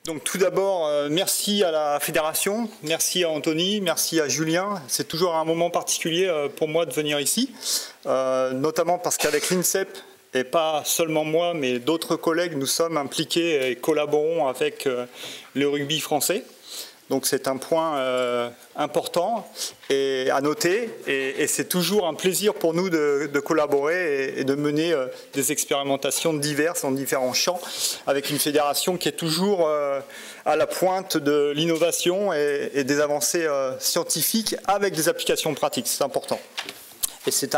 Donc tout d'abord, merci à la fédération, merci à Anthony, merci à Julien. C'est toujours un moment particulier pour moi de venir ici, notamment parce qu'avec l'INSEP, et pas seulement moi, mais d'autres collègues, nous sommes impliqués et collaborons avec le rugby français. Donc c'est un point important et à noter, et c'est toujours un plaisir pour nous de collaborer et de mener des expérimentations diverses dans différents champs avec une fédération qui est toujours à la pointe de l'innovation et des avancées scientifiques avec des applications pratiques, c'est important. Et c'est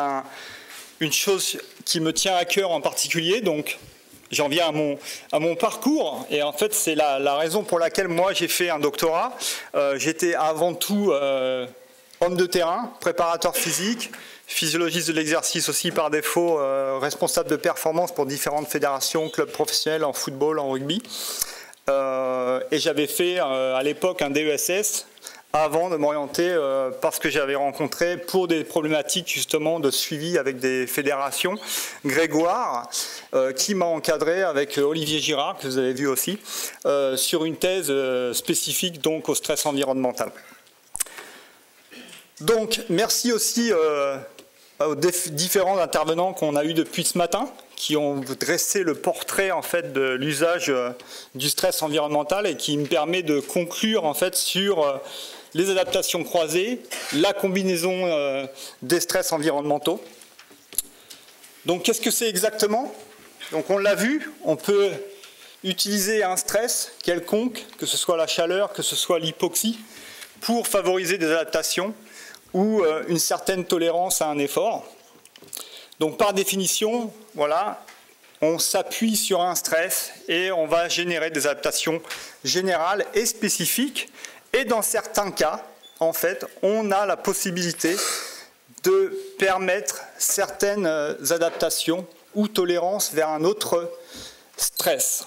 une chose qui me tient à cœur en particulier, donc j'en viens à mon parcours, et en fait c'est la raison pour laquelle moi j'ai fait un doctorat. J'étais avant tout homme de terrain, préparateur physique, physiologiste de l'exercice aussi par défaut, responsable de performance pour différentes fédérations, clubs professionnels en football, en rugby. Et j'avais fait à l'époque un DESS avant de m'orienter parce que j'avais rencontré pour des problématiques justement de suivi avec des fédérations, Grégoire, qui m'a encadré avec Olivier Girard, que vous avez vu aussi, sur une thèse spécifique donc au stress environnemental. Donc merci aussi aux différents intervenants qu'on a eu depuis ce matin, qui ont dressé le portrait en fait de l'usage du stress environnemental et qui me permet de conclure en fait sur les adaptations croisées, la combinaison des stress environnementaux. Donc qu'est-ce que c'est exactement? Donc on l'a vu, on peut utiliser un stress quelconque, que ce soit la chaleur, que ce soit l'hypoxie, pour favoriser des adaptations ou une certaine tolérance à un effort. Donc par définition, voilà, on s'appuie sur un stress et on va générer des adaptations générales et spécifiques. Et dans certains cas, en fait, on a la possibilité de permettre certaines adaptations ou tolérances vers un autre stress.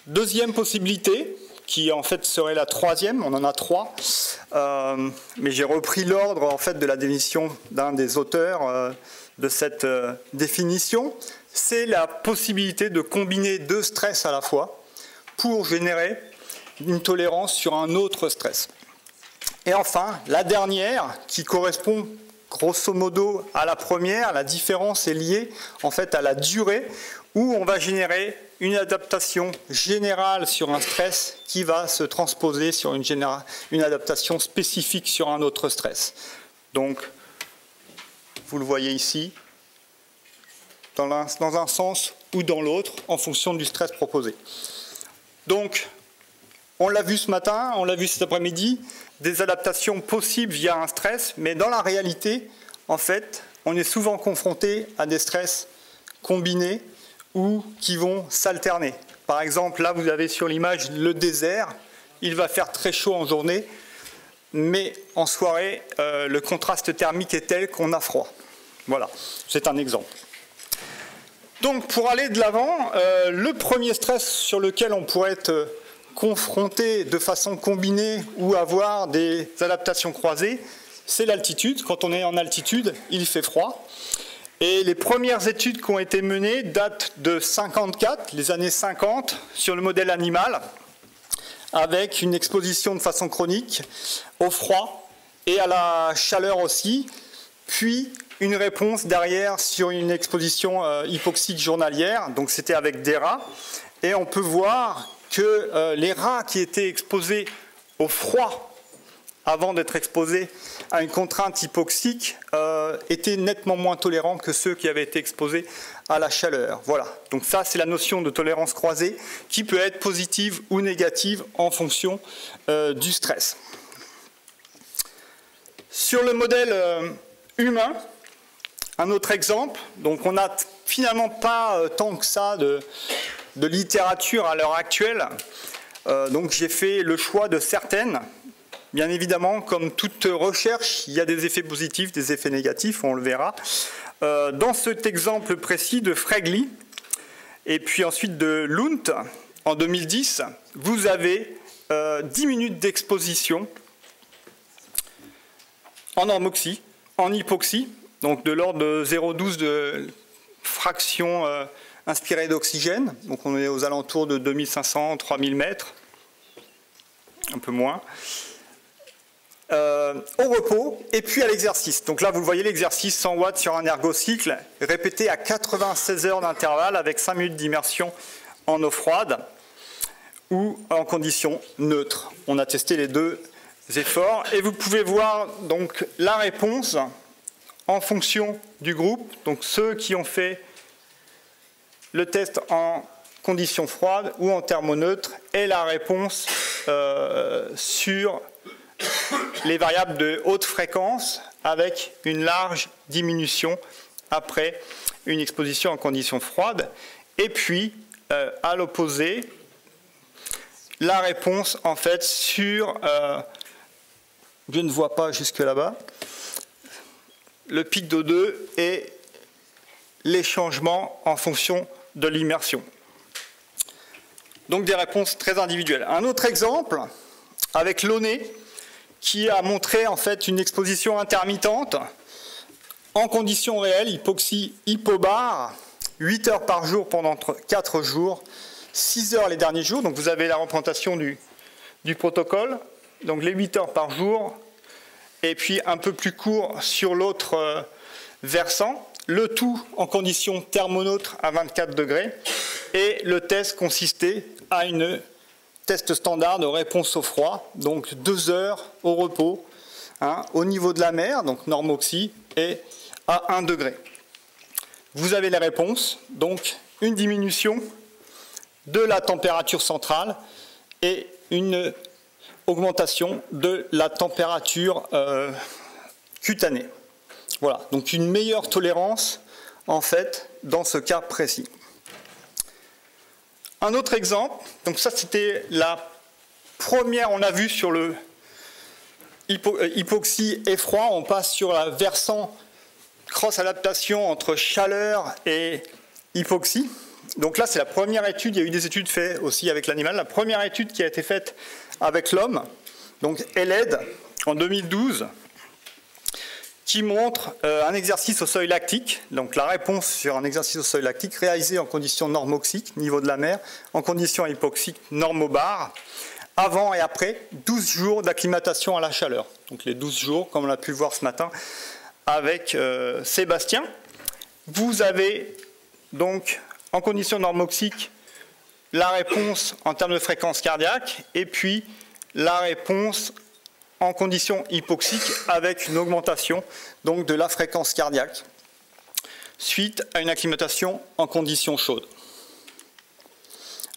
Deuxième possibilité, qui en fait serait la troisième, on en a trois, mais j'ai repris l'ordre en fait de la définition d'un des auteurs de cette définition, c'est la possibilité de combiner deux stress à la fois pour générer une tolérance sur un autre stress. Et enfin, la dernière, qui correspond grosso modo à la première, la différence est liée en fait à la durée, où on va générer une adaptation générale sur un stress qui va se transposer sur une adaptation spécifique sur un autre stress. Donc, vous le voyez ici, dans un sens ou dans l'autre, en fonction du stress proposé. Donc, on l'a vu ce matin, on l'a vu cet après-midi, des adaptations possibles via un stress, mais dans la réalité, en fait, on est souvent confronté à des stress combinés ou qui vont s'alterner. Par exemple, là, vous avez sur l'image le désert. Il va faire très chaud en journée, mais en soirée, le contraste thermique est tel qu'on a froid. Voilà, c'est un exemple. Donc, pour aller de l'avant, le premier stress sur lequel on pourrait être confronté de façon combinée ou avoir des adaptations croisées, c'est l'altitude. Quand on est en altitude, il fait froid. Et les premières études qui ont été menées datent de 54, les années 50, sur le modèle animal, avec une exposition de façon chronique au froid et à la chaleur aussi, puis une réponse derrière sur une exposition hypoxique journalière, donc c'était avec des rats, et on peut voir que les rats qui étaient exposés au froid avant d'être exposés à une contrainte hypoxique étaient nettement moins tolérants que ceux qui avaient été exposés à la chaleur. Voilà, donc ça c'est la notion de tolérance croisée qui peut être positive ou négative en fonction du stress. Sur le modèle humain, un autre exemple, donc on n'a finalement pas tant que ça de littérature à l'heure actuelle, donc j'ai fait le choix de certaines. Bien évidemment, comme toute recherche, il y a des effets positifs, des effets négatifs, on le verra. Dans cet exemple précis de Fregli, et puis ensuite de Lunt, en 2010, vous avez 10 minutes d'exposition en normoxie, en hypoxie, donc de l'ordre de 0,12 de fraction inspiré d'oxygène. Donc on est aux alentours de 2500, 3000 mètres, un peu moins. Au repos et puis à l'exercice. Donc là, vous le voyez, l'exercice 100 watts sur un ergocycle, répété à 96 heures d'intervalle avec 5 minutes d'immersion en eau froide ou en conditions neutres. On a testé les deux efforts et vous pouvez voir donc la réponse en fonction du groupe. Donc ceux qui ont fait le test en conditions froides ou en thermoneutre et la réponse sur les variables de haute fréquence avec une large diminution après une exposition en conditions froides. Et puis, à l'opposé, la réponse en fait sur, je ne vois pas jusque là-bas, le pic d'O2 et les changements en fonction de l'immersion. Donc des réponses très individuelles. Un autre exemple avec l'ONE, qui a montré en fait une exposition intermittente en conditions réelles, hypoxie hypobar, 8 heures par jour pendant 4 jours, 6 heures les derniers jours. Donc vous avez la représentation du protocole, donc les 8 heures par jour, et puis un peu plus court sur l'autre versant, le tout en conditions thermoneutres à 24 degrés, et le test consistait à une test standard de réponse au froid, donc 2 heures au repos, au niveau de la mer, donc normoxy, et à 1 degré. Vous avez les réponses, donc une diminution de la température centrale et une augmentation de la température cutanée. Voilà, donc une meilleure tolérance en fait dans ce cas précis. Un autre exemple, donc ça c'était la première, on a vu sur le hypoxie et froid, on passe sur la versant cross-adaptation entre chaleur et hypoxie. Donc là c'est la première étude, il y a eu des études faites aussi avec l'animal, la première étude qui a été faite avec l'homme, donc ELED en 2012, qui montre un exercice au seuil lactique, donc la réponse sur un exercice au seuil lactique réalisé en conditions normoxiques, niveau de la mer, en conditions hypoxiques normobar, avant et après 12 jours d'acclimatation à la chaleur. Donc les 12 jours, comme on a pu le voir ce matin avec Sébastien. Vous avez donc en conditions normoxiques la réponse en termes de fréquence cardiaque et puis la réponse en conditions hypoxiques avec une augmentation donc de la fréquence cardiaque suite à une acclimatation en conditions chaudes.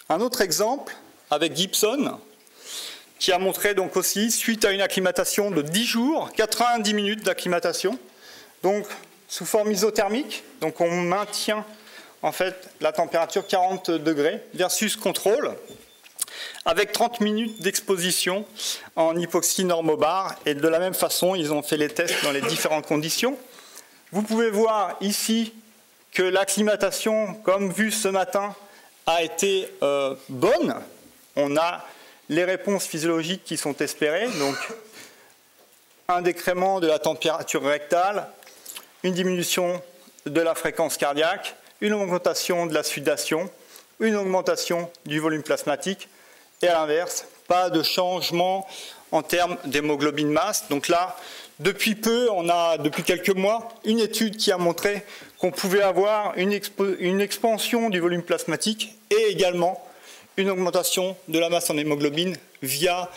Un autre exemple avec Gibson qui a montré donc aussi suite à une acclimatation de 10 jours, 90 minutes d'acclimatation, donc sous forme isothermique, donc on maintient en fait la température 40 degrés versus contrôle, avec 30 minutes d'exposition en hypoxie normobar. Et de la même façon, ils ont fait les tests dans les différentes conditions. Vous pouvez voir ici que l'acclimatation, comme vu ce matin, a été bonne. On a les réponses physiologiques qui sont espérées, donc un décrément de la température rectale, une diminution de la fréquence cardiaque, une augmentation de la sudation, une augmentation du volume plasmatique, et à l'inverse, pas de changement en termes d'hémoglobine masse. Donc là, depuis peu, on a, depuis quelques mois, une étude qui a montré qu'on pouvait avoir une expansion du volume plasmatique et également une augmentation de la masse en hémoglobine via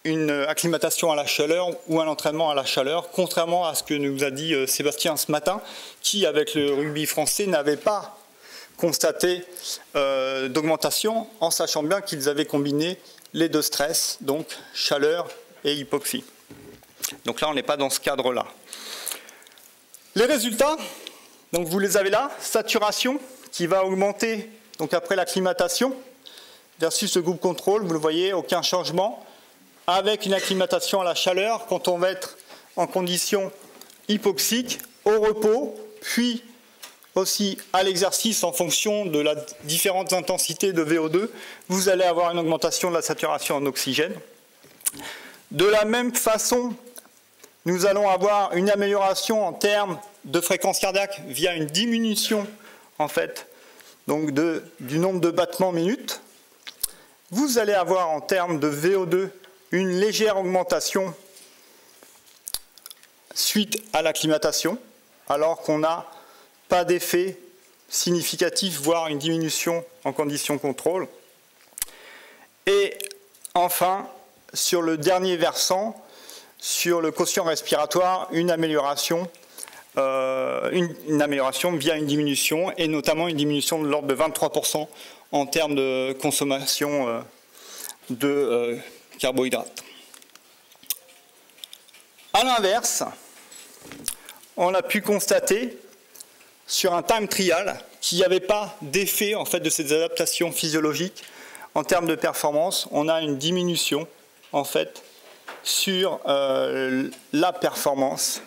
une acclimatation à la chaleur ou un entraînement à la chaleur, contrairement à ce que nous a dit Sébastien ce matin, qui, avec le rugby français, n'avait pas constaté d'augmentation, en sachant bien qu'ils avaient combiné les deux stress, donc chaleur et hypoxie. Donc là, on n'est pas dans ce cadre-là. Les résultats, donc vous les avez là, saturation qui va augmenter donc après l'acclimatation, versus le groupe contrôle, vous le voyez, aucun changement, avec une acclimatation à la chaleur quand on va être en condition hypoxique, au repos, puis aussi à l'exercice en fonction de la différentes intensités de VO2, vous allez avoir une augmentation de la saturation en oxygène. De la même façon, nous allons avoir une amélioration en termes de fréquence cardiaque via une diminution en fait, donc du nombre de battements minutes. Vous allez avoir en termes de VO2 une légère augmentation suite à l'acclimatation, alors qu'on n'a pas d'effet significatif, voire une diminution en conditions contrôle. Et enfin, sur le dernier versant, sur le quotient respiratoire, une amélioration via une diminution, et notamment une diminution de l'ordre de 23% en termes de consommation de carbohydrates. A l'inverse, on a pu constater sur un time trial qu'il n'y avait pas d'effet en fait de ces adaptations physiologiques en termes de performance. On a une diminution en fait sur la performance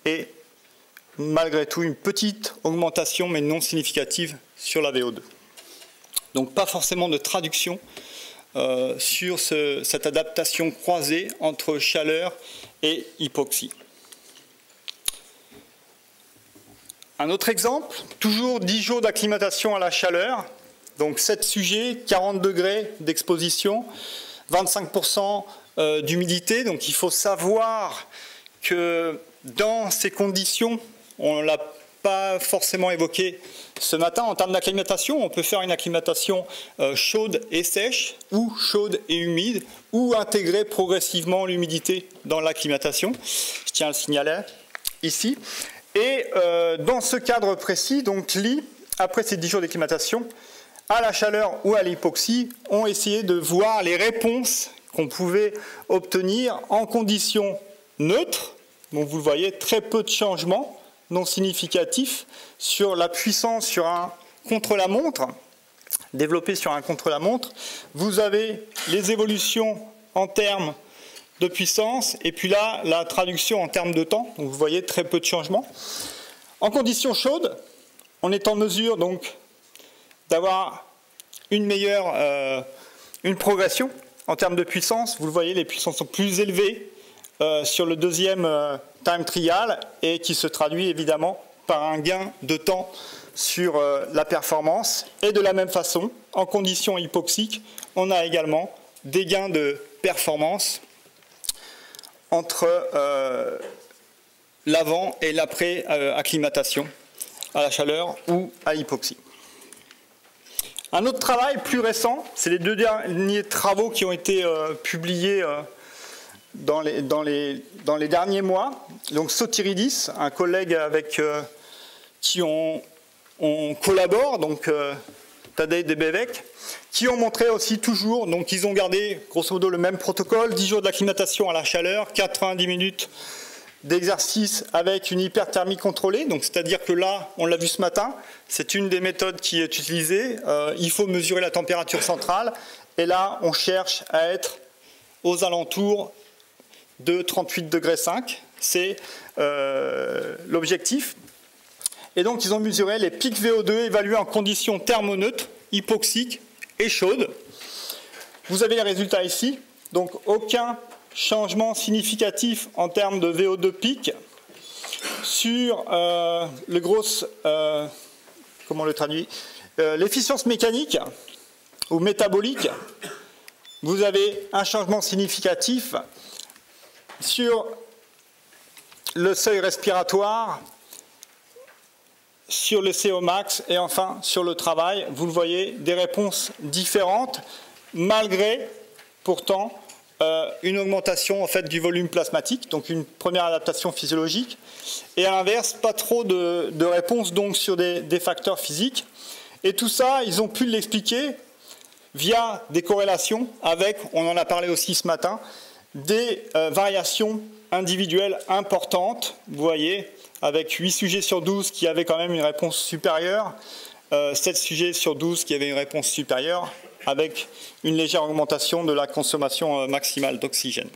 et malgré tout une petite augmentation mais non significative sur la VO2. Donc pas forcément de traduction sur cette adaptation croisée entre chaleur et hypoxie. Un autre exemple, toujours 10 jours d'acclimatation à la chaleur, donc 7 sujets, 40 degrés d'exposition, 25% d'humidité, donc il faut savoir que dans ces conditions, on ne l'a pas forcément évoqué ce matin, en termes d'acclimatation, on peut faire une acclimatation chaude et sèche, ou chaude et humide, ou intégrer progressivement l'humidité dans l'acclimatation. Je tiens à le signaler ici. Et dans ce cadre précis, donc Lee, après ces 10 jours d'acclimatation, à la chaleur ou à l'hypoxie, ont essayé de voir les réponses qu'on pouvait obtenir en conditions neutres. Donc vous le voyez, très peu de changements non significatifs sur la puissance sur un contre-la-montre, développé sur un contre-la-montre. Vous avez les évolutions en termes de puissance, et puis là, la traduction en termes de temps. Donc vous voyez très peu de changements. En conditions chaudes, on est en mesure donc d'avoir une meilleure une progression en termes de puissance. Vous le voyez, les puissances sont plus élevées sur le deuxième time trial et qui se traduit évidemment par un gain de temps sur la performance. Et de la même façon, en conditions hypoxiques, on a également des gains de performance entre l'avant et l'après acclimatation à la chaleur ou à l'hypoxie. Un autre travail plus récent, c'est les 2 derniers travaux qui ont été publiés dans les derniers mois. Donc Sotiridis, un collègue avec qui on collabore, donc Tadej Debevec, qui ont montré aussi toujours, donc ils ont gardé grosso modo le même protocole, 10 jours d'acclimatation à la chaleur, 90 minutes d'exercice avec une hyperthermie contrôlée, donc c'est-à-dire que là, on l'a vu ce matin, c'est une des méthodes qui est utilisée, il faut mesurer la température centrale, et là, on cherche à être aux alentours de 38,5 degrés, c'est l'objectif. Et donc, ils ont mesuré les pics VO2 évalués en conditions thermoneutres, hypoxiques et chaudes. Vous avez les résultats ici. Donc, aucun changement significatif en termes de VO2 pic sur le gros, comment on le traduit, l'efficience mécanique ou métabolique. Vous avez un changement significatif sur le seuil respiratoire, sur le CO max et enfin sur le travail. Vous le voyez, des réponses différentes malgré pourtant une augmentation en fait du volume plasmatique, donc une première adaptation physiologique, et à l'inverse pas trop de réponses donc sur des facteurs physiques. Et tout ça, ils ont pu l'expliquer via des corrélations avec, on en a parlé aussi ce matin, des variations individuelles importantes. Vous voyez, avec 8 sujets sur 12 qui avaient quand même une réponse supérieure, 7 sujets sur 12 qui avaient une réponse supérieure, avec une légère augmentation de la consommation maximale d'oxygène.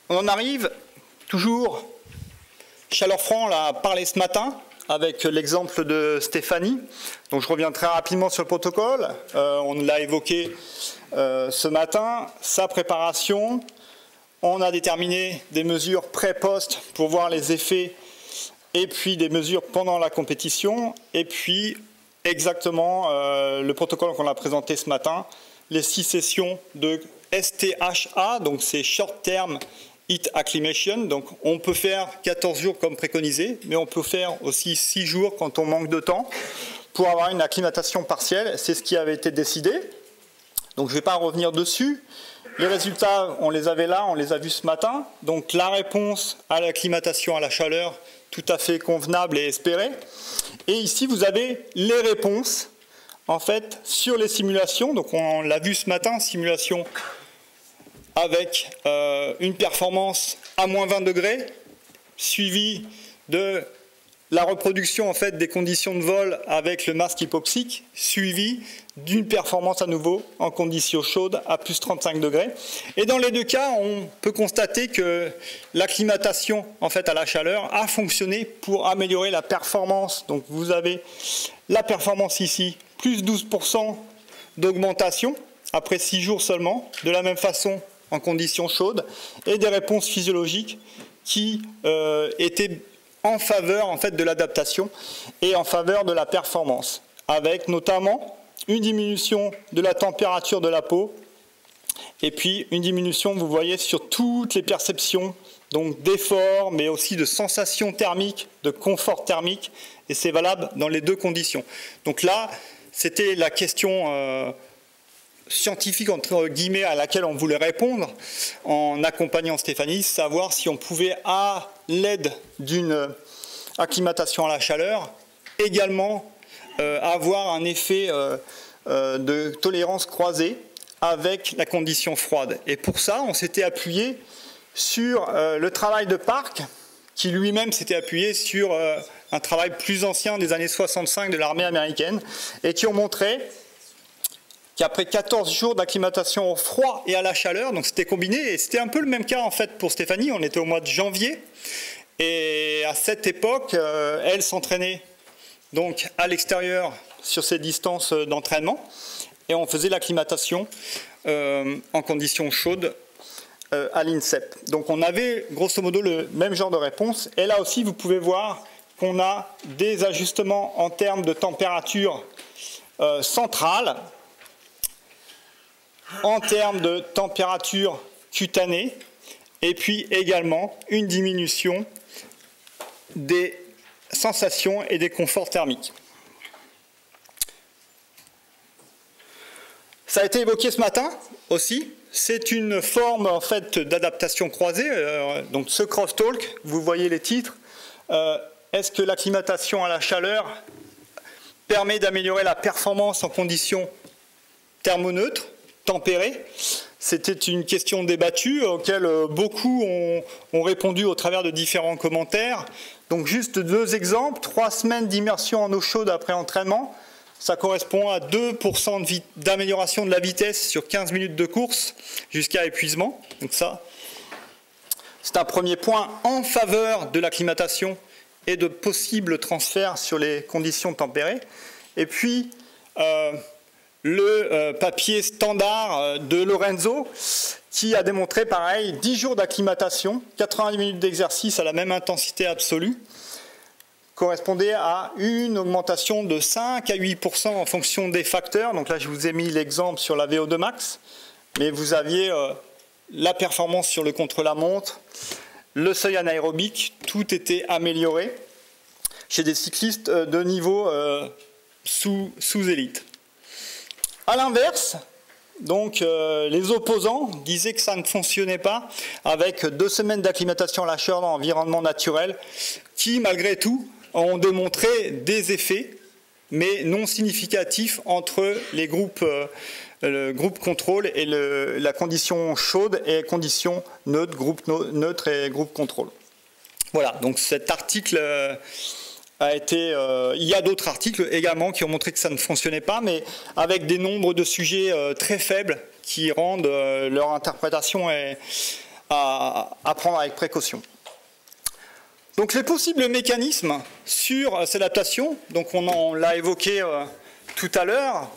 On en arrive toujours, Chaleur-Franc l'a parlé ce matin, avec l'exemple de Stéphanie. Donc je reviens très rapidement sur le protocole. On l'a évoqué ce matin. Sa préparation, on a déterminé des mesures pré-post pour voir les effets et puis des mesures pendant la compétition, et puis exactement le protocole qu'on a présenté ce matin, les 6 sessions de STHA, donc c'est Short Term Heat Acclimation. Donc on peut faire 14 jours comme préconisé, mais on peut faire aussi 6 jours quand on manque de temps pour avoir une acclimatation partielle. C'est ce qui avait été décidé. Donc je ne vais pas revenir dessus. Les résultats, on les avait là, on les a vus ce matin. Donc la réponse à l'acclimatation à la chaleur, tout à fait convenable et espérée. Et ici, vous avez les réponses, en fait, sur les simulations. Donc on l'a vu ce matin, simulation avec une performance à moins 20 degrés, suivie de la reproduction en fait, des conditions de vol avec le masque hypoxique, suivie d'une performance à nouveau en conditions chaudes à plus 35 degrés. Et dans les deux cas, on peut constater que l'acclimatation en fait, à la chaleur a fonctionné pour améliorer la performance. Donc vous avez la performance ici, plus 12% d'augmentation après 6 jours seulement, de la même façon en conditions chaudes, et des réponses physiologiques qui étaient en faveur en fait, de l'adaptation et en faveur de la performance, avec notamment une diminution de la température de la peau et puis une diminution, vous voyez, sur toutes les perceptions, donc d'effort, mais aussi de sensations thermiques, de confort thermique, et c'est valable dans les deux conditions. Donc là, c'était la question scientifique, entre guillemets, à laquelle on voulait répondre en accompagnant Stéphanie, savoir si on pouvait, à l'aide d'une acclimatation à la chaleur, également avoir un effet de tolérance croisée avec la condition froide. Et pour ça, on s'était appuyé sur le travail de Park, qui lui-même s'était appuyé sur un travail plus ancien des années 65 de l'armée américaine, et qui ont montré qu'après 14 jours d'acclimatation au froid et à la chaleur, donc c'était combiné, et c'était un peu le même cas en fait pour Stéphanie, on était au mois de janvier, et à cette époque, elle s'entraînait donc à l'extérieur sur ces distances d'entraînement, et on faisait l'acclimatation en conditions chaudes à l'INSEP. Donc on avait grosso modo le même genre de réponse, et là aussi vous pouvez voir qu'on a des ajustements en termes de température centrale, en termes de température cutanée, et puis également une diminution des sensations et des conforts thermiques. Ça a été évoqué ce matin aussi. C'est une forme en fait d'adaptation croisée. Donc ce crosstalk, vous voyez les titres. Est-ce que l'acclimatation à la chaleur permet d'améliorer la performance en conditions thermoneutres, tempérées? C'était une question débattue auquel beaucoup ont répondu au travers de différents commentaires. Donc juste 2 exemples. 3 semaines d'immersion en eau chaude après entraînement. Ça correspond à 2% d'amélioration de la vitesse sur 15 minutes de course jusqu'à épuisement. Donc ça, c'est un premier point en faveur de l'acclimatation et de possibles transferts sur les conditions tempérées. Et puis, le papier standard de Lorenzo qui a démontré pareil 10 jours d'acclimatation, 90 minutes d'exercice à la même intensité absolue, correspondait à une augmentation de 5 à 8% en fonction des facteurs. Donc là, je vous ai mis l'exemple sur la VO2 max, mais vous aviez la performance sur le contre-la-montre, le seuil anaérobique, tout était amélioré chez des cyclistes de niveau sous-élite. A l'inverse, donc les opposants disaient que ça ne fonctionnait pas avec 2 semaines d'acclimatation à la chaleur dans l'environnement naturel qui, malgré tout, ont démontré des effets, mais non significatifs entre les groupes, le groupe contrôle et la condition chaude et condition neutre, groupe neutre et groupe contrôle. Voilà, donc cet article a été... il y a d'autres articles également qui ont montré que ça ne fonctionnait pas, mais avec des nombres de sujets très faibles qui rendent leur interprétation à prendre avec précaution. Donc les possibles mécanismes sur cette adaptation, donc on l'a évoqué tout à l'heure,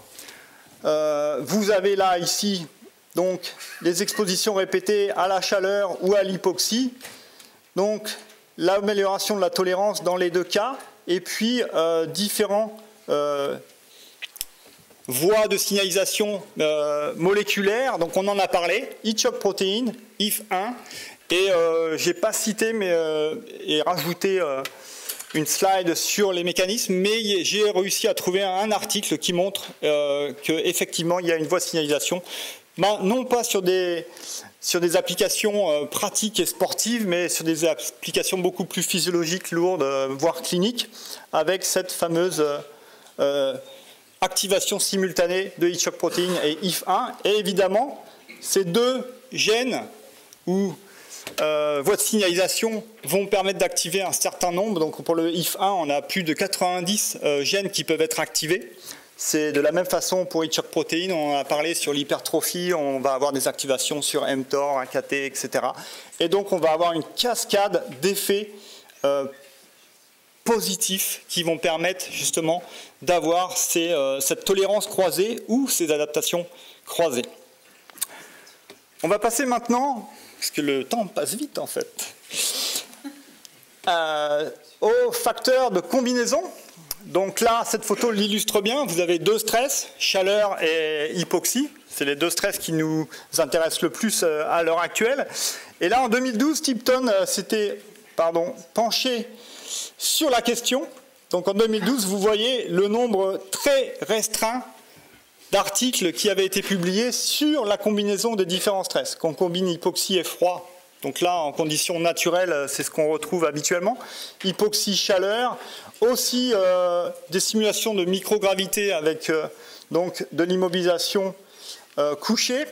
vous avez là ici donc les expositions répétées à la chaleur ou à l'hypoxie. Donc l'amélioration de la tolérance dans les deux cas, et puis différents voies de signalisation moléculaire. Donc on en a parlé, Hitchcock protéine, IF1, et j'ai pas cité mais et rajouté une slide sur les mécanismes, mais j'ai réussi à trouver un article qui montre qu'effectivement il y a une voie de signalisation, non pas sur des applications pratiques et sportives, mais sur des applications beaucoup plus physiologiques, lourdes, voire cliniques, avec cette fameuse activation simultanée de Hitchcock protéine et IF1. Et évidemment, ces deux gènes ou voies de signalisation vont permettre d'activer un certain nombre. Donc pour le IF1, on a plus de 90 gènes qui peuvent être activés. C'est de la même façon pour Hitchcock protéine, on a parlé sur l'hypertrophie, on va avoir des activations sur mTOR, AKT, etc. Et donc on va avoir une cascade d'effets positifs qui vont permettre justement d'avoir cette tolérance croisée ou ces adaptations croisées. On va passer maintenant, parce que le temps passe vite en fait, aux facteurs de combinaison. Donc là, cette photo l'illustre bien. Vous avez deux stress, chaleur et hypoxie. C'est les deux stress qui nous intéressent le plus à l'heure actuelle. Et là, en 2012, Tipton s'était penché sur la question. Donc en 2012, vous voyez le nombre très restreint d'articles qui avaient été publiés sur la combinaison des différents stress. Qu'on combine hypoxie et froid. Donc là, en conditions naturelles, c'est ce qu'on retrouve habituellement. Hypoxie, chaleur. Aussi des simulations de microgravité avec donc de l'immobilisation couchée,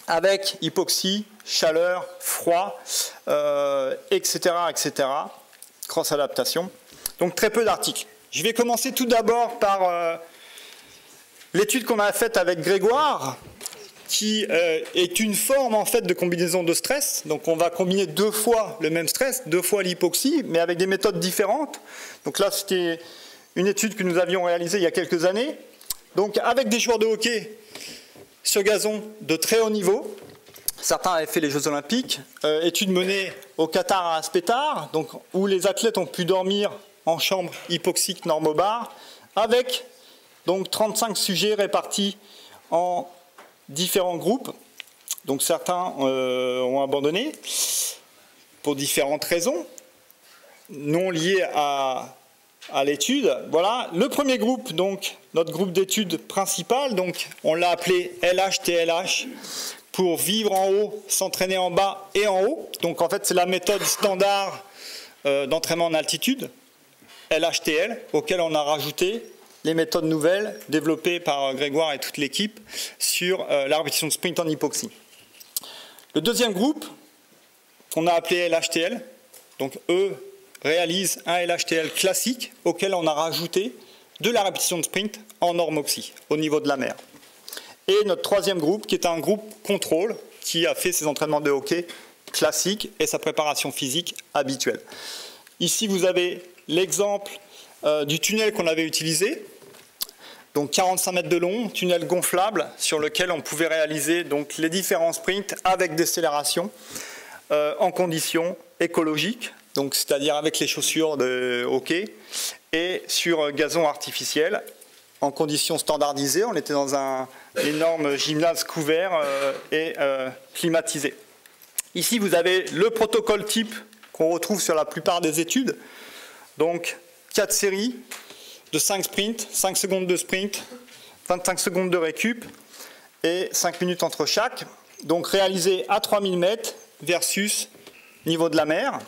avec hypoxie, chaleur, froid, etc., etc. Cross-adaptation. Donc très peu d'articles. Je vais commencer tout d'abord par l'étude qu'on a faite avec Grégoire, qui est une forme en fait de combinaison de stress. Donc on va combiner deux fois le même stress, deux fois l'hypoxie, mais avec des méthodes différentes. Donc là, c'était une étude que nous avions réalisée il y a quelques années. Donc avec des joueurs de hockey sur gazon de très haut niveau. Certains avaient fait les Jeux Olympiques. Étude menée au Qatar à Aspetar, donc où les athlètes ont pu dormir en chambre hypoxique normobar, avec donc 35 sujets répartis en différents groupes. Donc certains ont abandonné pour différentes raisons non liées à l'étude. Voilà. Le premier groupe, donc notre groupe d'études principal, donc on l'a appelé LH-TLH pour vivre en haut, s'entraîner en bas et en haut. Donc en fait c'est la méthode standard d'entraînement en altitude, LHTL, auquel on a rajouté les méthodes nouvelles développées par Grégoire et toute l'équipe sur la répétition de sprint en hypoxie. Le deuxième groupe, qu'on a appelé LHTL, donc eux réalisent un LHTL classique auquel on a rajouté de la répétition de sprint en normoxie, au niveau de la mer. Et notre troisième groupe, qui est un groupe contrôle, qui a fait ses entraînements de hockey classiques et sa préparation physique habituelle. Ici, vous avez l'exemple du tunnel qu'on avait utilisé. Donc 45 mètres de long, tunnel gonflable sur lequel on pouvait réaliser donc les différents sprints avec décélération en conditions écologiques, donc c'est-à-dire avec les chaussures de hockey et sur gazon artificiel en conditions standardisées. On était dans un énorme gymnase couvert et climatisé. Ici, vous avez le protocole type qu'on retrouve sur la plupart des études. Donc 4 séries de 5 sprints, 5 secondes de sprint, 25 secondes de récup et 5 minutes entre chaque. Donc réalisé à 3000 mètres versus niveau de la mer.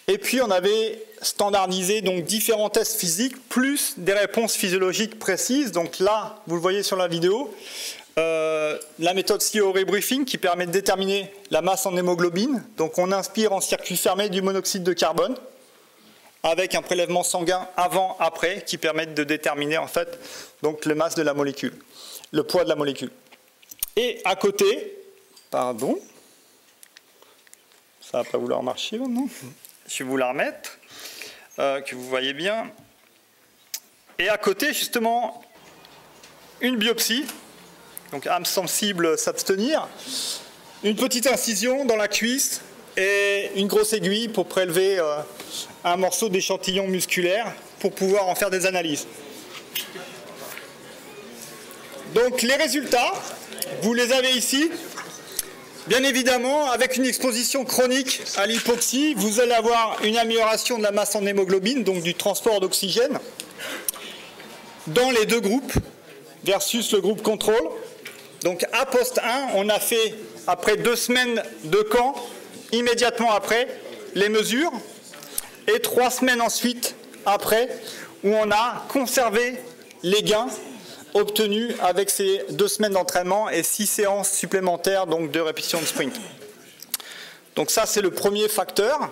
Et puis on avait standardisé donc différents tests physiques plus des réponses physiologiques précises. Donc là, vous le voyez sur la vidéo, la méthode CO rebriefing qui permet de déterminer la masse en hémoglobine. Donc on inspire en circuit fermé du monoxyde de carbone, avec un prélèvement sanguin avant-après qui permettent de déterminer en fait donc le masse de la molécule, le poids de la molécule. Et à côté, pardon, ça va pas vouloir marcher maintenant, je vais vous la remettre, que vous voyez bien. Et à côté justement, une biopsie, donc âme sensible s'abstenir, une petite incision dans la cuisse et une grosse aiguille pour prélever un morceau d'échantillon musculaire pour pouvoir en faire des analyses. Donc les résultats, vous les avez ici. Bien évidemment, avec une exposition chronique à l'hypoxie, vous allez avoir une amélioration de la masse en hémoglobine, donc du transport d'oxygène, dans les deux groupes versus le groupe contrôle. Donc à post 1, on a fait, après 2 semaines de camp, immédiatement après, les mesures, et 3 semaines ensuite, après, où on a conservé les gains obtenus avec ces 2 semaines d'entraînement et 6 séances supplémentaires donc de répétition de sprint. Donc ça, c'est le premier facteur.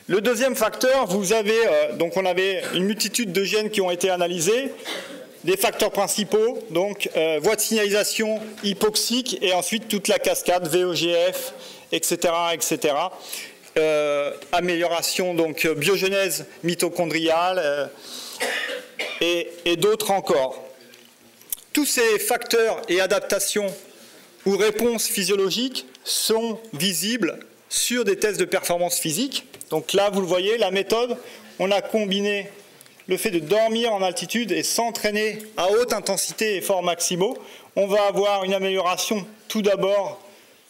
Le deuxième facteur, vous avez, donc on avait une multitude de gènes qui ont été analysés, des facteurs principaux, donc voie de signalisation hypoxique et ensuite toute la cascade, VEGF, etc., etc. Amélioration, donc biogenèse mitochondriale et d'autres encore. Tous ces facteurs et adaptations ou réponses physiologiques sont visibles sur des tests de performance physique. Donc là, vous le voyez, la méthode, on a combiné le fait de dormir en altitude et s'entraîner à haute intensité et efforts maximaux. On va avoir une amélioration tout d'abord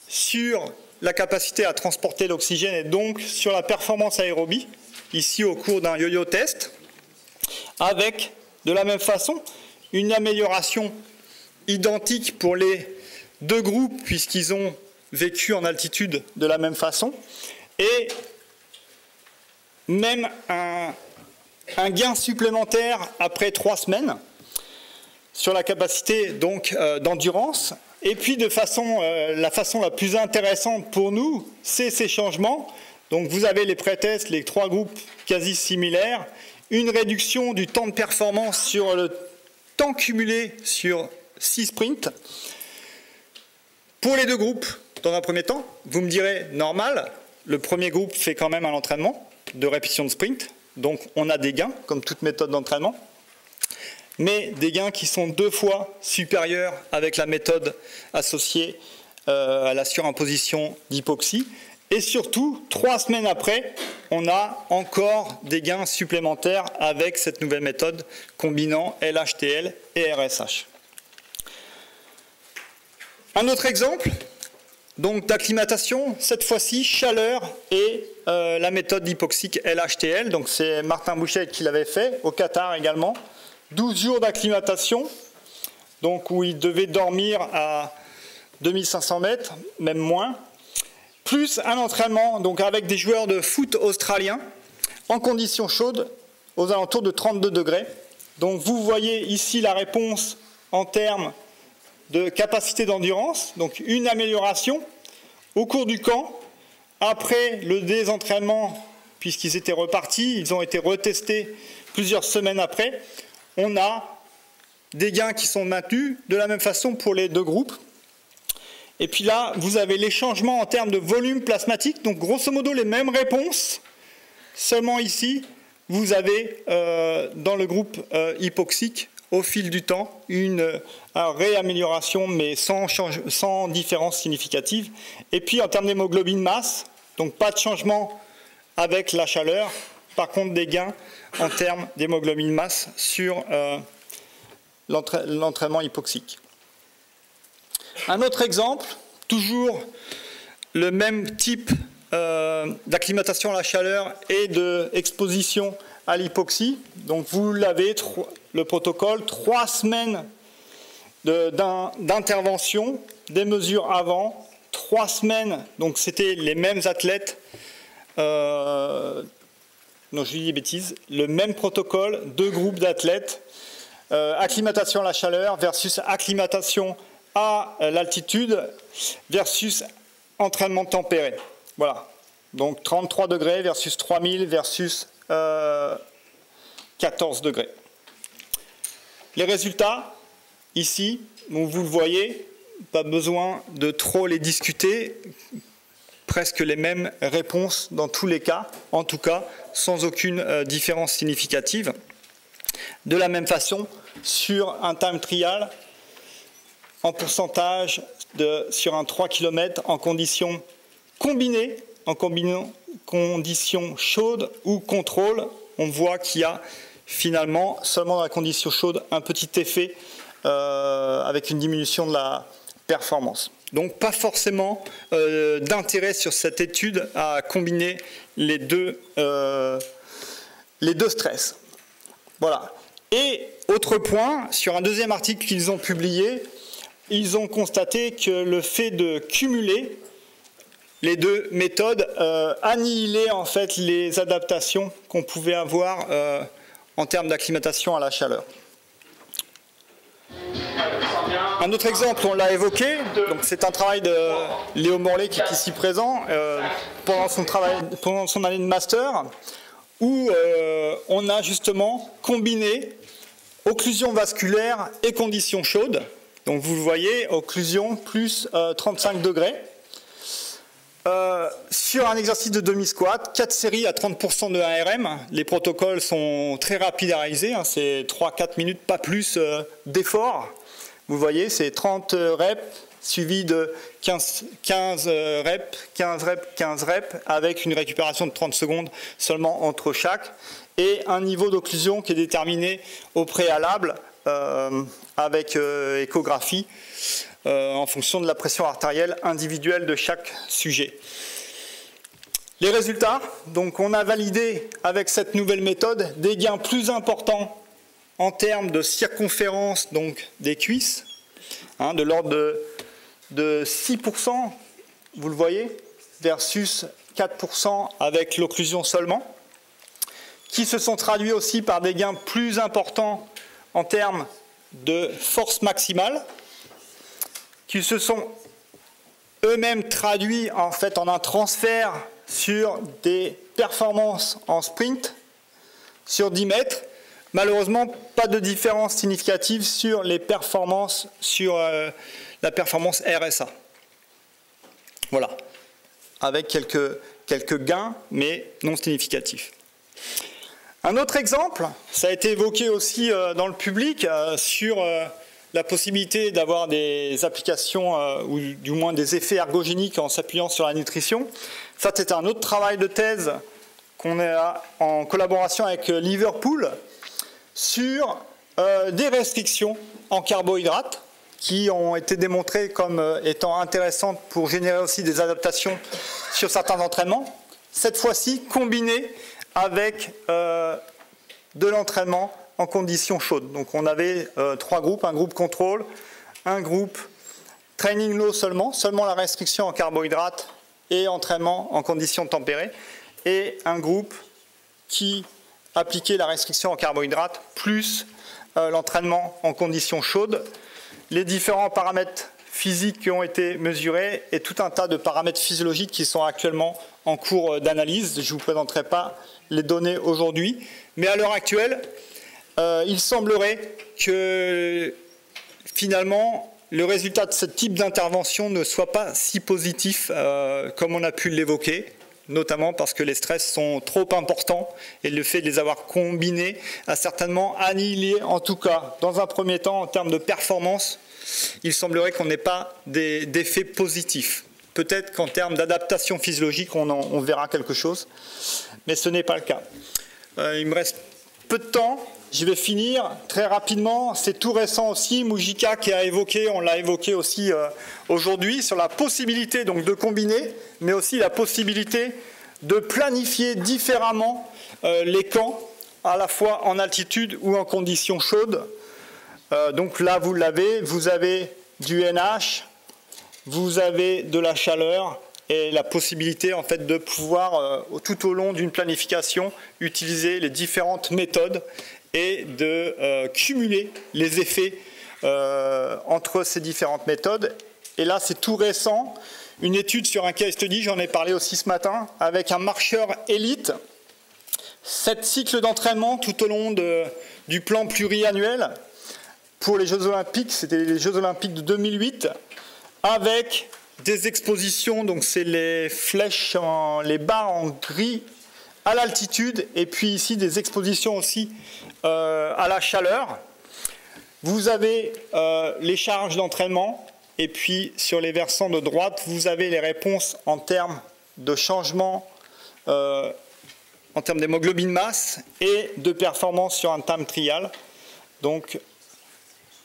sur la capacité à transporter l'oxygène et donc sur la performance aérobie, ici au cours d'un yo-yo test, avec, de la même façon, une amélioration identique pour les deux groupes puisqu'ils ont vécu en altitude de la même façon et même un gain supplémentaire après 3 semaines sur la capacité donc d'endurance. Et puis la façon la plus intéressante pour nous, c'est ces changements. Donc vous avez les pré-tests, les 3 groupes quasi similaires, une réduction du temps de performance sur le temps cumulé sur 6 sprints. Pour les 2 groupes, dans un premier temps, vous me direz normal, le premier groupe fait quand même un entraînement de répétition de sprint, donc on a des gains, comme toute méthode d'entraînement, mais des gains qui sont 2 fois supérieurs avec la méthode associée à la surimposition d'hypoxie. Et surtout, 3 semaines après, on a encore des gains supplémentaires avec cette nouvelle méthode combinant LHTL et RSH. Un autre exemple donc d'acclimatation, cette fois-ci chaleur et la méthode hypoxique LHTL. Donc c'est Martin Bouchet qui l'avait fait, au Qatar également. 12 jours d'acclimatation, donc où il devait dormir à 2500 mètres, même moins. Plus un entraînement donc avec des joueurs de foot australiens en conditions chaudes aux alentours de 32 degrés. Donc vous voyez ici la réponse en termes de capacité d'endurance, donc une amélioration au cours du camp. Après le désentraînement, puisqu'ils étaient repartis, ils ont été retestés plusieurs semaines après, on a des gains qui sont maintenus de la même façon pour les 2 groupes. Et puis là, vous avez les changements en termes de volume plasmatique, donc grosso modo les mêmes réponses, seulement ici, vous avez dans le groupe hypoxique, au fil du temps, une réamélioration, mais sans différence significative. Et puis en termes d'hémoglobine masse, donc pas de changement avec la chaleur, par contre des gains en termes d'hémoglobine masse sur l'entraînement hypoxique. Un autre exemple, toujours le même type d'acclimatation à la chaleur et d'exposition à l'hypoxie. Donc vous l'avez, le protocole, 3 semaines d'intervention, des mesures avant, 3 semaines, donc c'était les mêmes athlètes, non je dis des bêtises, le même protocole, 2 groupes d'athlètes, acclimatation à la chaleur versus acclimatation à l'altitude versus entraînement tempéré. Voilà. Donc 33 degrés versus 3000 versus 14 degrés. Les résultats, ici, donc vous le voyez, pas besoin de trop les discuter, presque les mêmes réponses dans tous les cas, en tout cas sans aucune différence significative. De la même façon, sur un time trial, en pourcentage sur un 3 km en conditions combinées en conditions chaudes ou contrôle. On voit qu'il y a finalement, seulement dans la condition chaude, un petit effet avec une diminution de la performance. Donc pas forcément d'intérêt sur cette étude à combiner les deux stress. Voilà. Et autre point, sur un deuxième article qu'ils ont publié, ils ont constaté que le fait de cumuler les deux méthodes annihilait en fait les adaptations qu'on pouvait avoir en termes d'acclimatation à la chaleur. Un autre exemple, on l'a évoqué, c'est un travail de Léo Morlet qui est ici présent pendant son année de master, où on a justement combiné occlusion vasculaire et conditions chaudes. Donc vous le voyez, occlusion plus 35 degrés. Sur un exercice de demi-squat, 4 séries à 30% de ARM. Les protocoles sont très rapides à réaliser, hein, c'est 3-4 minutes, pas plus d'effort. Vous voyez, c'est 30 reps suivi de 15 reps, 15 reps, 15 reps, avec une récupération de 30 secondes seulement entre chaque, et un niveau d'occlusion qui est déterminé au préalable avec échographie en fonction de la pression artérielle individuelle de chaque sujet. Les résultats, donc on a validé avec cette nouvelle méthode des gains plus importants en termes de circonférence donc des cuisses, hein, de l'ordre de 6%, vous le voyez, versus 4% avec l'occlusion seulement, qui se sont traduits aussi par des gains plus importants en termes de force maximale, qui se sont eux-mêmes traduits en fait en un transfert sur des performances en sprint sur 10 mètres. Malheureusement, pas de différence significative sur les performances, sur la performance RSA. Voilà, avec quelques gains, mais non significatifs. Un autre exemple, ça a été évoqué aussi dans le public, sur la possibilité d'avoir des applications, ou du moins des effets ergogéniques en s'appuyant sur la nutrition. Ça, c'est un autre travail de thèse qu'on a en collaboration avec Liverpool, sur des restrictions en carbohydrates qui ont été démontrées comme étant intéressantes pour générer aussi des adaptations sur certains entraînements, cette fois-ci combinées avec de l'entraînement en conditions chaudes. Donc on avait 3 groupes, un groupe contrôle, un groupe training low seulement la restriction en carbohydrates et entraînement en conditions tempérées, et un groupe qui appliquer la restriction en carbohydrates plus l'entraînement en conditions chaudes, les différents paramètres physiques qui ont été mesurés et tout un tas de paramètres physiologiques qui sont actuellement en cours d'analyse. Je ne vous présenterai pas les données aujourd'hui, mais à l'heure actuelle, il semblerait que finalement le résultat de ce type d'intervention ne soit pas si positif comme on a pu l'évoquer, notamment parce que les stress sont trop importants et le fait de les avoir combinés a certainement annihilé, en tout cas dans un premier temps en termes de performance, il semblerait qu'on n'ait pas d'effets positifs. Peut-être qu'en termes d'adaptation physiologique on verra quelque chose, mais ce n'est pas le cas. Il me reste peu de temps. Je vais finir très rapidement, c'est tout récent aussi, Mujica qui a évoqué, on l'a évoqué aussi aujourd'hui, sur la possibilité donc de combiner, mais aussi la possibilité de planifier différemment les camps, à la fois en altitude ou en conditions chaudes. Donc là vous l'avez, vous avez du NH, vous avez de la chaleur, et la possibilité en fait de pouvoir tout au long d'une planification utiliser les différentes méthodes et de cumuler les effets entre ces différentes méthodes. Et là, c'est tout récent, une étude sur un case study, j'en ai parlé aussi ce matin, avec un marcheur élite, 7 cycles d'entraînement tout au long du plan pluriannuel pour les Jeux Olympiques, c'était les Jeux Olympiques de 2008, avec des expositions, donc c'est les flèches, les barres en gris à l'altitude, et puis ici des expositions aussi à la chaleur. Vous avez les charges d'entraînement, et puis sur les versants de droite, vous avez les réponses en termes de changement en termes d'hémoglobine masse et de performance sur un time trial, donc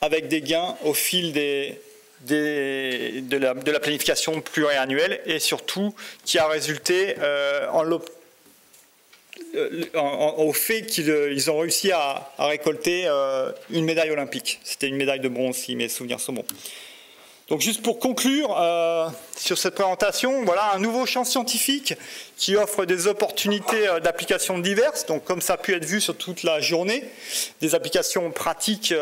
avec des gains au fil de la planification pluriannuelle et surtout qui a résulté au fait qu'ils ont réussi à récolter une médaille olympique. C'était une médaille de bronze si mes souvenirs sont bons. Donc juste pour conclure sur cette présentation, voilà un nouveau champ scientifique qui offre des opportunités d'applications diverses, donc comme ça a pu être vu sur toute la journée, des applications pratiques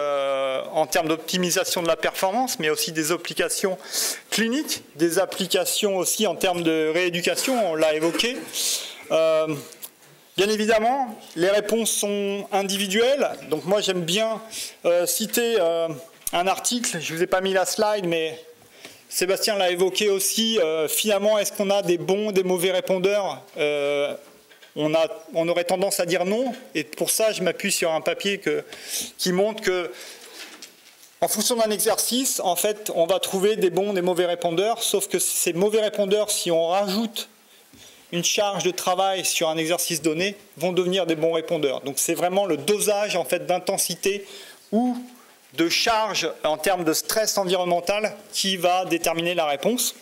en termes d'optimisation de la performance, mais aussi des applications cliniques, des applications aussi en termes de rééducation, on l'a évoqué. Bien évidemment, les réponses sont individuelles, donc moi j'aime bien citer un article, je ne vous ai pas mis la slide, mais Sébastien l'a évoqué aussi. Finalement, est-ce qu'on a des bons, des mauvais répondeurs? On aurait tendance à dire non, et pour ça, je m'appuie sur un papier qui montre que, en fonction d'un exercice, en fait, on va trouver des bons, des mauvais répondeurs, sauf que ces mauvais répondeurs, si on rajoute une charge de travail sur un exercice donné, vont devenir des bons répondeurs. Donc, c'est vraiment le dosage, en fait, d'intensité ou de charge en termes de stress environnemental qui va déterminer la réponse.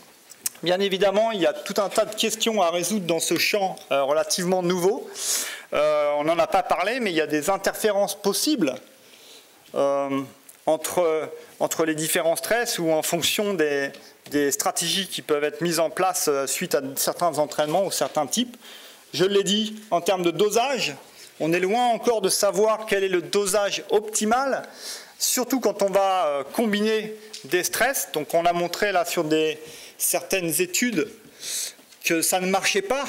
Bien évidemment, il y a tout un tas de questions à résoudre dans ce champ relativement nouveau. On n'en a pas parlé, mais il y a des interférences possibles entre les différents stress ou en fonction des stratégies qui peuvent être mises en place suite à certains entraînements ou certains types. Je l'ai dit, en termes de dosage, on est loin encore de savoir quel est le dosage optimal, surtout quand on va combiner des stress. Donc on a montré là sur certaines études que ça ne marchait pas,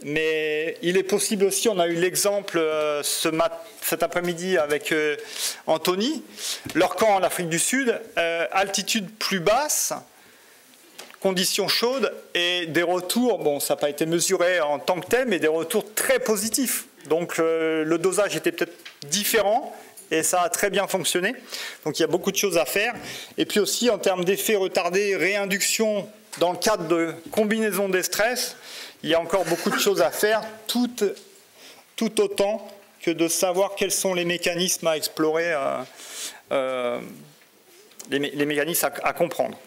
mais il est possible aussi, on a eu l'exemple cet après-midi avec Anthony, leur camp en Afrique du Sud, altitude plus basse, conditions chaudes et des retours, bon ça n'a pas été mesuré en tant que tel, mais des retours très positifs. Donc le dosage était peut-être différent, et ça a très bien fonctionné. Donc il y a beaucoup de choses à faire. Et puis aussi en termes d'effets retardés, réinduction dans le cadre de combinaison des stress, il y a encore beaucoup de choses à faire, tout autant que de savoir quels sont les mécanismes à explorer, les mécanismes à comprendre.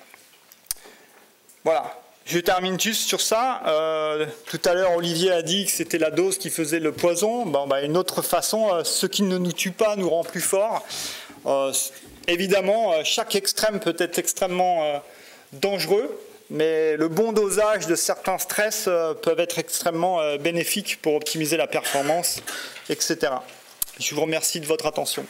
Voilà. Je termine juste sur ça. Tout à l'heure, Olivier a dit que c'était la dose qui faisait le poison. Une autre façon, ce qui ne nous tue pas nous rend plus forts. Évidemment, chaque extrême peut être extrêmement dangereux, mais le bon dosage de certains stress peuvent être extrêmement bénéfiques pour optimiser la performance, etc. Je vous remercie de votre attention.